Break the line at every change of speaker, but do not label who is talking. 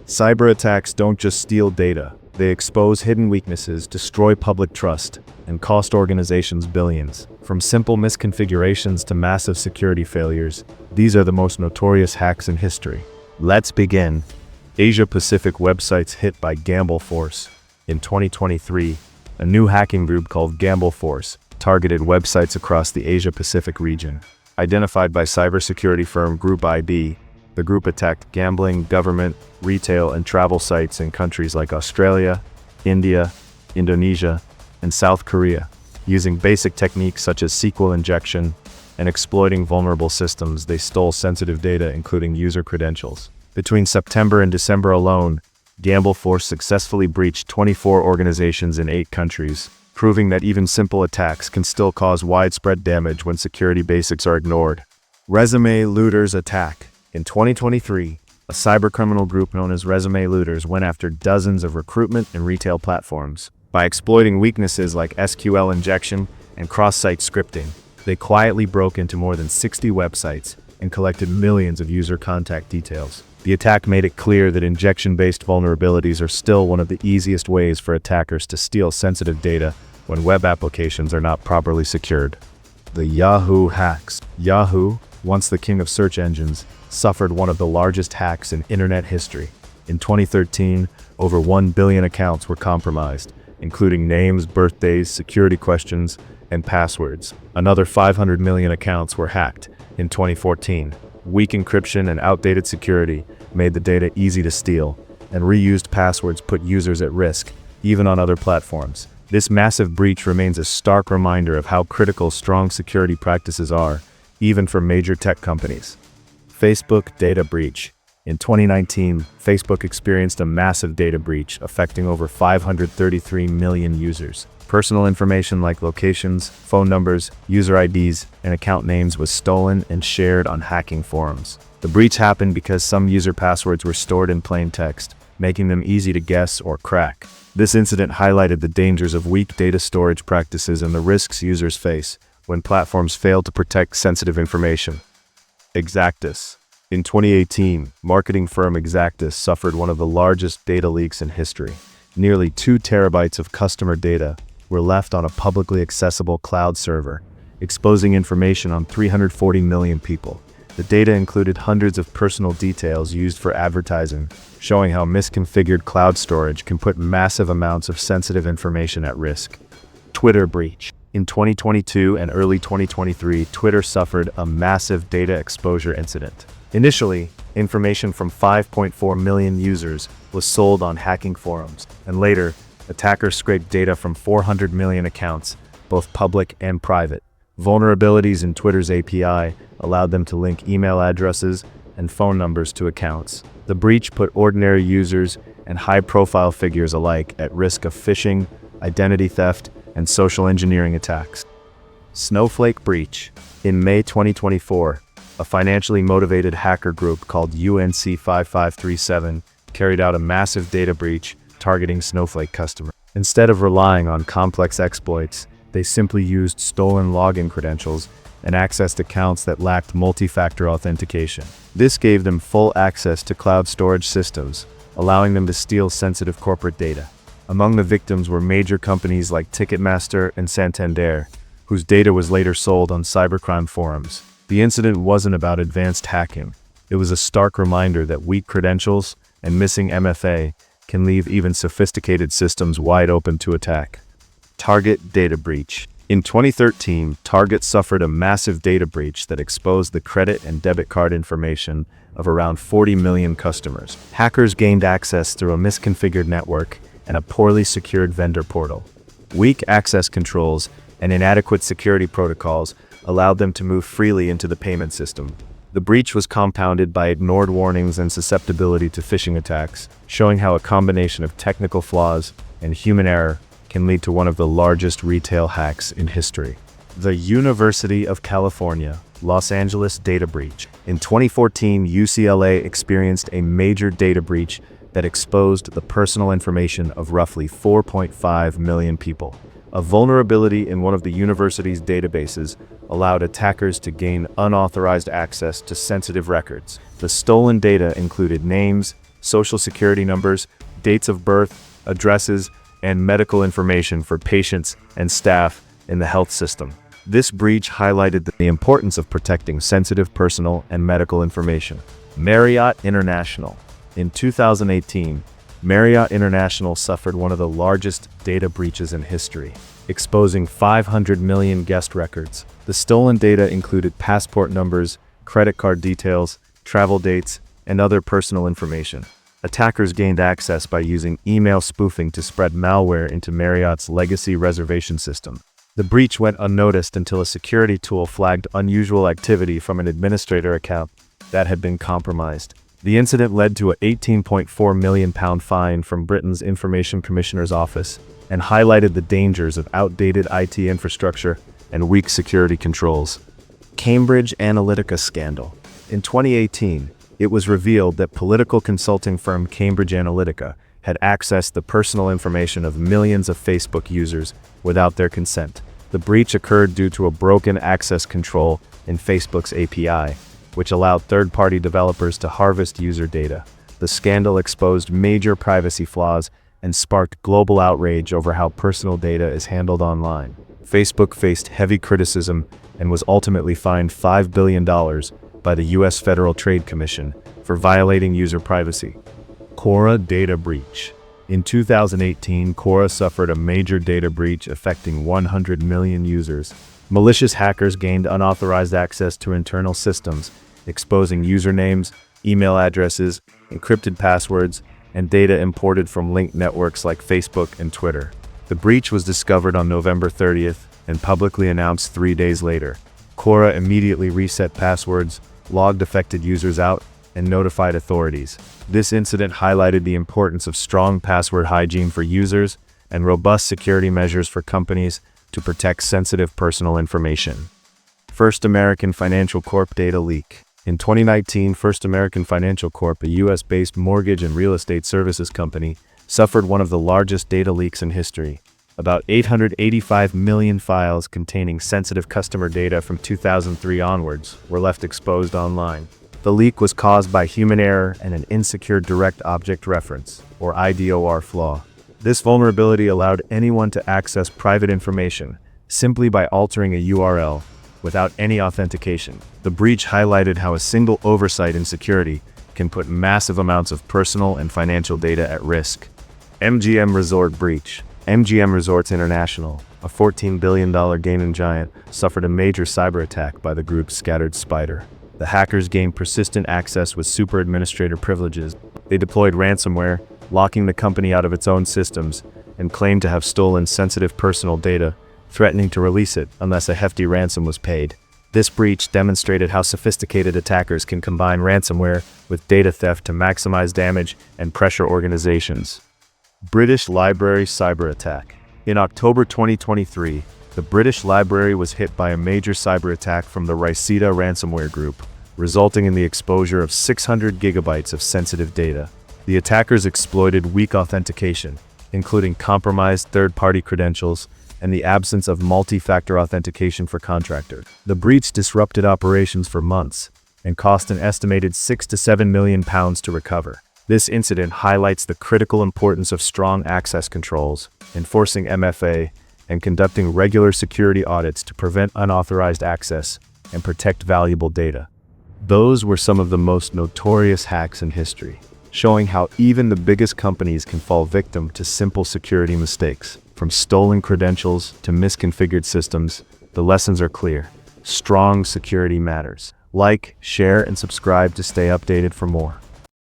Cyberattacks don't just steal data, they expose hidden weaknesses, destroy public trust, and cost organizations billions. From simple misconfigurations to massive security failures, these are the most notorious hacks in history. Let's begin. Asia-Pacific websites hit by Gamble Force. In 2023, a new hacking group called Gamble Force targeted websites across the Asia-Pacific region. Identified by cybersecurity firm Group IB, the group attacked gambling, government, retail, and travel sites in countries like Australia, India, Indonesia, and South Korea. Using basic techniques such as SQL injection and exploiting vulnerable systems, they stole sensitive data, including user credentials. Between September and December alone, Gamble Force successfully breached 24 organizations in 8 countries, proving that even simple attacks can still cause widespread damage when security basics are ignored. Resume Looters Attack. In 2023, a cybercriminal group known as Resume Looters went after dozens of recruitment and retail platforms. By exploiting weaknesses like SQL injection and cross-site scripting, they quietly broke into more than 60 websites and collected millions of user contact details. The attack made it clear that injection-based vulnerabilities are still one of the easiest ways for attackers to steal sensitive data when web applications are not properly secured. The Yahoo hacks. Yahoo, once the king of search engines, suffered one of the largest hacks in internet history. In 2013, over 1 billion accounts were compromised, including names, birthdays, security questions, and passwords. Another 500 million accounts were hacked in 2014. Weak encryption and outdated security made the data easy to steal, and reused passwords put users at risk, even on other platforms. This massive breach remains a stark reminder of how critical strong security practices are, even for major tech companies. Facebook data breach. In 2019, Facebook experienced a massive data breach affecting over 533 million users. Personal information like locations, phone numbers, user IDs, and account names was stolen and shared on hacking forums. The breach happened because some user passwords were stored in plain text, making them easy to guess or crack. This incident highlighted the dangers of weak data storage practices and the risks users face when platforms fail to protect sensitive information. Exactus. In 2018, marketing firm Exactus suffered one of the largest data leaks in history. Nearly 2 terabytes of customer data were left on a publicly accessible cloud server, exposing information on 340 million people. The data included hundreds of personal details used for advertising, showing how misconfigured cloud storage can put massive amounts of sensitive information at risk. Twitter breach. In 2022 and early 2023, Twitter suffered a massive data exposure incident. Initially, information from 5.4 million users was sold on hacking forums, and later, attackers scraped data from 400 million accounts, both public and private. Vulnerabilities in Twitter's API allowed them to link email addresses and phone numbers to accounts. The breach put ordinary users and high-profile figures alike at risk of phishing, identity theft, and social engineering attacks. Snowflake breach. In May 2024, a financially motivated hacker group called UNC5537 carried out a massive data breach targeting Snowflake customers. Instead of relying on complex exploits, they simply used stolen login credentials and accessed accounts that lacked multi-factor authentication. This gave them full access to cloud storage systems, allowing them to steal sensitive corporate data. Among the victims were major companies like Ticketmaster and Santander, whose data was later sold on cybercrime forums. The incident wasn't about advanced hacking. It was a stark reminder that weak credentials and missing MFA can leave even sophisticated systems wide open to attack. Target data breach. In 2013, Target suffered a massive data breach that exposed the credit and debit card information of around 40 million customers. Hackers gained access through a misconfigured network and a poorly secured vendor portal. Weak access controls and inadequate security protocols allowed them to move freely into the payment system. The breach was compounded by ignored warnings and susceptibility to phishing attacks, showing how a combination of technical flaws and human error can lead to one of the largest retail hacks in history. The University of California, Los Angeles data breach. In 2014, UCLA experienced a major data breach that exposed the personal information of roughly 4.5 million people. A vulnerability in one of the university's databases allowed attackers to gain unauthorized access to sensitive records. The stolen data included names, social security numbers, dates of birth, addresses, and medical information for patients and staff in the health system. This breach highlighted the importance of protecting sensitive personal and medical information. Marriott International. In 2018, Marriott International suffered one of the largest data breaches in history, exposing 500 million guest records. The stolen data included passport numbers, credit card details, travel dates, and other personal information. Attackers gained access by using email spoofing to spread malware into Marriott's legacy reservation system. The breach went unnoticed until a security tool flagged unusual activity from an administrator account that had been compromised. The incident led to a £18.4 million fine from Britain's Information Commissioner's Office and highlighted the dangers of outdated IT infrastructure and weak security controls. Cambridge Analytica scandal. In 2018, it was revealed that political consulting firm Cambridge Analytica had accessed the personal information of millions of Facebook users without their consent. The breach occurred due to a broken access control in Facebook's API, which allowed third-party developers to harvest user data. The scandal exposed major privacy flaws and sparked global outrage over how personal data is handled online. Facebook faced heavy criticism and was ultimately fined $5 billion by the U.S. Federal Trade Commission for violating user privacy. Quora data breach. In 2018, Quora suffered a major data breach affecting 100 million users. Malicious hackers gained unauthorized access to internal systems, exposing usernames, email addresses, encrypted passwords, and data imported from linked networks like Facebook and Twitter. The breach was discovered on November 30th and publicly announced 3 days later. Quora immediately reset passwords, logged affected users out, and notified authorities. This incident highlighted the importance of strong password hygiene for users and robust security measures for companies to protect sensitive personal information. First American Financial Corp data leak. In 2019, First American Financial Corp, a US-based mortgage and real estate services company, suffered one of the largest data leaks in history. About 885 million files containing sensitive customer data from 2003 onwards were left exposed online. The leak was caused by human error and an insecure direct object reference, or IDOR flaw. This vulnerability allowed anyone to access private information simply by altering a URL without any authentication. The breach highlighted how a single oversight in security can put massive amounts of personal and financial data at risk. MGM Resort breach. MGM Resorts International, a $14 billion gaming giant, suffered a major cyber attack by the group Scattered Spider. The hackers gained persistent access with super administrator privileges. They deployed ransomware, locking the company out of its own systems, and claimed to have stolen sensitive personal data, threatening to release it unless a hefty ransom was paid. This breach demonstrated how sophisticated attackers can combine ransomware with data theft to maximize damage and pressure organizations. British Library cyber attack. In October 2023, the British Library was hit by a major cyber attack from the Riceta ransomware group, resulting in the exposure of 600 gigabytes of sensitive data. The attackers exploited weak authentication, including compromised third-party credentials and the absence of multi-factor authentication for contractors. The breach disrupted operations for months and cost an estimated £6 to £7 million to recover. This incident highlights the critical importance of strong access controls, enforcing MFA, and conducting regular security audits to prevent unauthorized access and protect valuable data. Those were some of the most notorious hacks in history, showing how even the biggest companies can fall victim to simple security mistakes. From stolen credentials to misconfigured systems, the lessons are clear. Strong security matters. Like, share, and subscribe to stay updated for more.